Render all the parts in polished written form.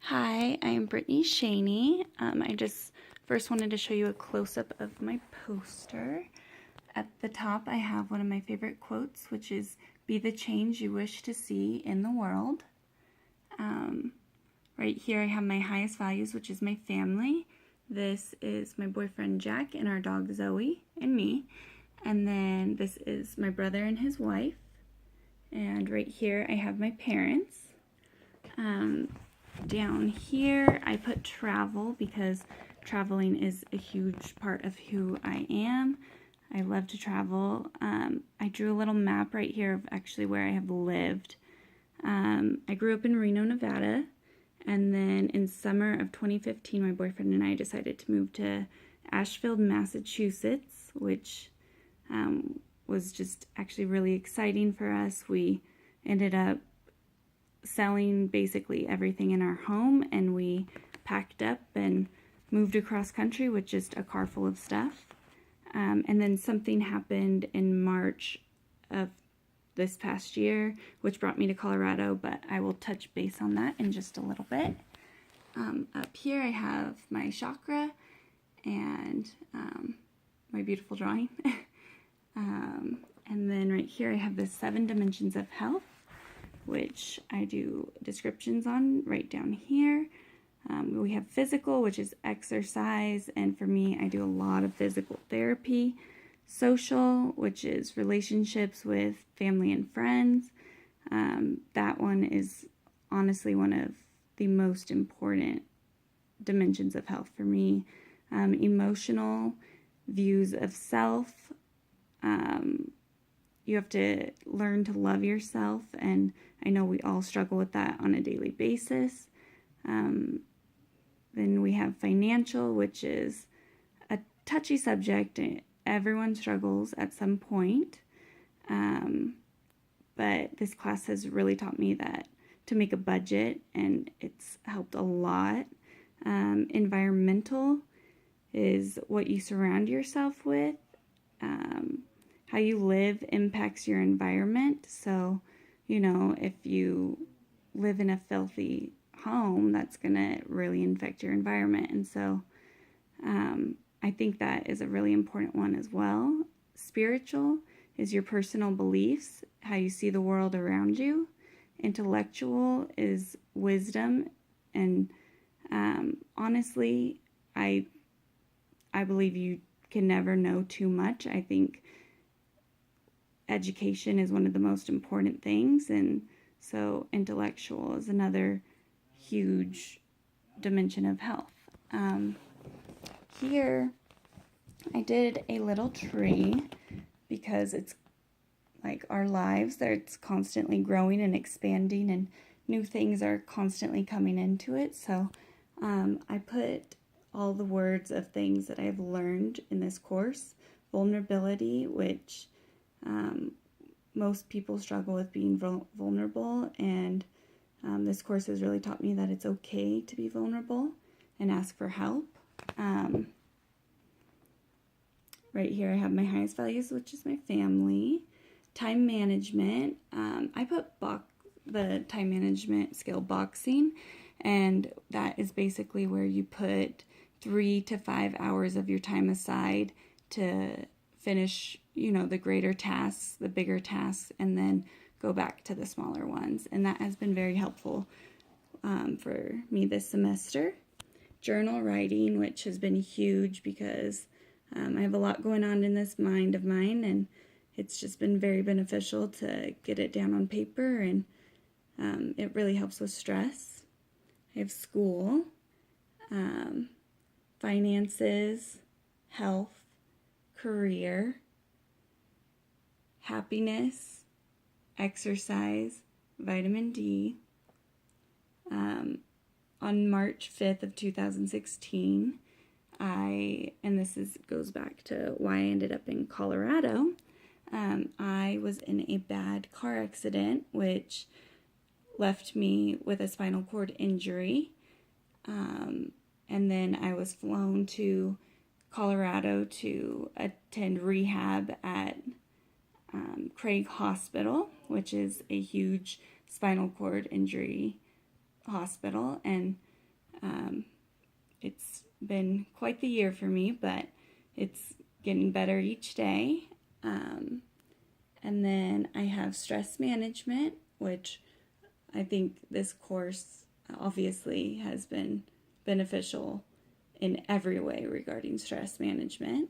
Hi, I am BShaney. I just first wanted to show you a close-up of my poster. At the top, I have one of my favorite quotes, which is, "Be the change you wish to see in the world." Right here, I have my highest values, which is my family. This is my boyfriend, Jack, and our dog, Zoe, and me. And then this is my brother and his wife. And right here, I have my parents. Down here, I put travel because traveling is a huge part of who I am. I love to travel. I drew a little map right here of actually where I have lived. I grew up in Reno, Nevada, and then in summer of 2015, my boyfriend and I decided to move to Asheville, Massachusetts, which was just actually really exciting for us. We ended up selling basically everything in our home, and we packed up and moved across country with just a car full of stuff. And then something happened in March of this past year, which brought me to Colorado, but I will touch base on that in just a little bit. Up here I have my chakra and my beautiful drawing. And then right here I have the 7 dimensions of health, which I do descriptions on right down here. We have physical, which is exercise, and for me, I do a lot of physical therapy. Social, which is relationships with family and friends. That one is honestly one of the most important dimensions of health for me. Emotional, views of self. You have to learn to love yourself, and I know we all struggle with that on a daily basis. Then we have financial, which is a touchy subject. Everyone struggles at some point. But this class has really taught me that to make a budget, and it's helped a lot. Environmental is what you surround yourself with. How you live impacts your environment. So, if you live in a filthy home, that's going to really infect your environment. And so I think that is a really important one as well. Spiritual is your personal beliefs, how you see the world around you. Intellectual is wisdom. And honestly, I believe you can never know too much. I think education is one of the most important things, and so intellectual is another huge dimension of health. Here I did a little tree because it's like our lives, that it's constantly growing and expanding, and new things are constantly coming into it. So I put all the words of things that I've learned in this course. Vulnerability, which most people struggle with being vulnerable, and this course has really taught me that it's okay to be vulnerable and ask for help. Right here I have my highest values, which is my family. Time management. I put the time management skill boxing, and that is basically where you put 3 to 5 hours of your time aside to finish, the greater tasks, the bigger tasks, and then go back to the smaller ones. And that has been very helpful for me this semester. Journal writing, which has been huge because I have a lot going on in this mind of mine, and it's just been very beneficial to get it down on paper, and it really helps with stress. I have school, finances, health, career, happiness, exercise, vitamin D. On March 5th of 2016, and this goes back to why I ended up in Colorado, I was in a bad car accident, which left me with a spinal cord injury. And then I was flown to Colorado to attend rehab at Craig Hospital, which is a huge spinal cord injury hospital. And It's been quite the year for me, but it's getting better each day. And then I have stress management, which I think this course obviously has been beneficial in every way regarding stress management.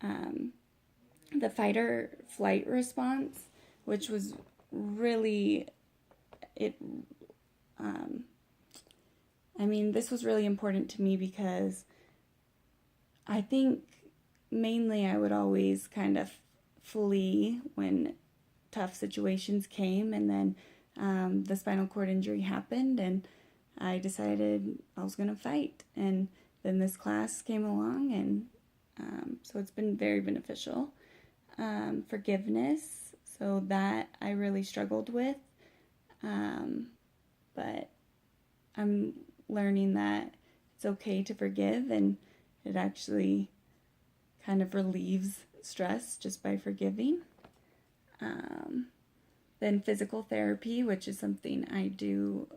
The fight or flight response, which was really, this was really important to me because I think mainly I would always kind of flee when tough situations came, and then the spinal cord injury happened, and I decided I was going to fight. And then this class came along, and so it's been very beneficial. Forgiveness, so that I really struggled with, but I'm learning that it's okay to forgive, and it actually kind of relieves stress just by forgiving. Then physical therapy, which is something I do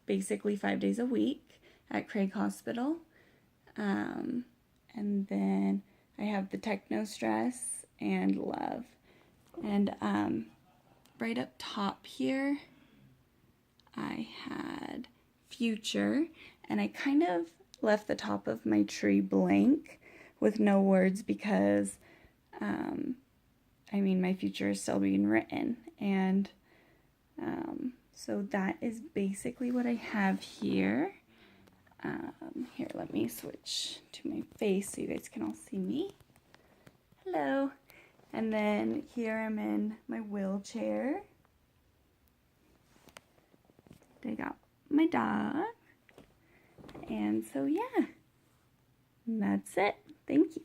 basically 5 days a week at Craig Hospital. And then I have the techno stress and love. And right up top here, I had future, and I kind of left the top of my tree blank with no words because my future is still being written, and so that is basically what I have here. Here, let me switch to my face so you guys can all see me. Hello. And then here I'm in my wheelchair. I got my dog. And so yeah, that's it. Thank you.